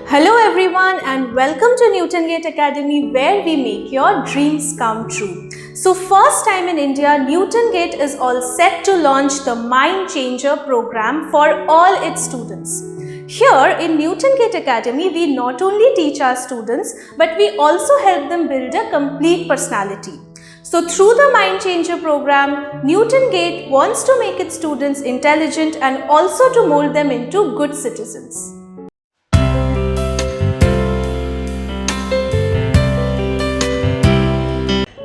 Hello everyone and welcome to NewtonGATE Academy, where we make your dreams come true. So first time in India, NewtonGATE is all set to launch the Mind Changer program for all its students. Here in NewtonGATE Academy, we not only teach our students but we also help them build a complete personality. So through the Mind Changer program, NewtonGATE wants to make its students intelligent and also to mold them into good citizens.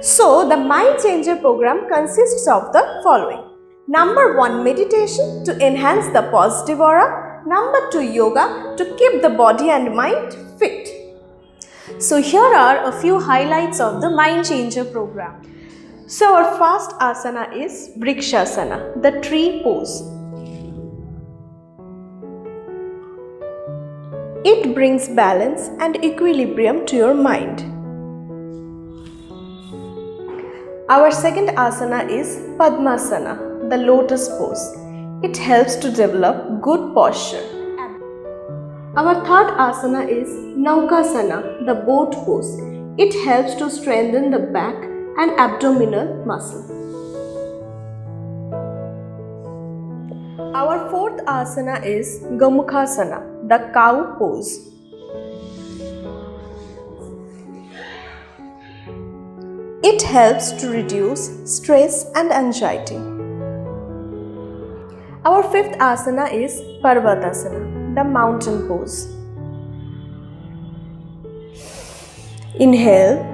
So, the Mind Changer program consists of the following. Number 1, meditation to enhance the positive aura. Number 2, yoga to keep the body and mind fit. So here are a few highlights of the Mind Changer program. So, our first asana is Vrikshasana, the tree pose. It brings balance and equilibrium to your mind. Our second asana is Padmasana, the lotus pose. It helps to develop good posture. Our third asana is Naukasana, the boat pose. It helps to strengthen the back and abdominal muscle. Our fourth asana is Gomukhasana, the cow pose. It helps to reduce stress and anxiety. Our fifth asana is Parvatasana, the mountain pose. Inhale.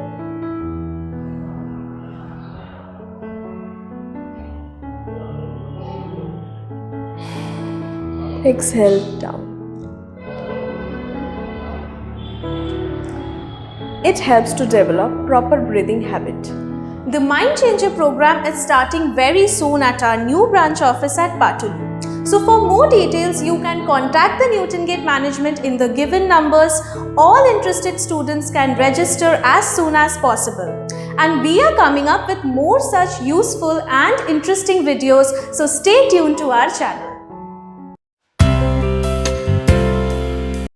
Exhale down. It helps to develop proper breathing habit. The Mind Changer program is starting very soon at our new branch office at Patuli. So for more details, you can contact the NewtonGATE management in the given numbers. All interested students can register as soon as possible. And we are coming up with more such useful and interesting videos, so stay tuned to our channel.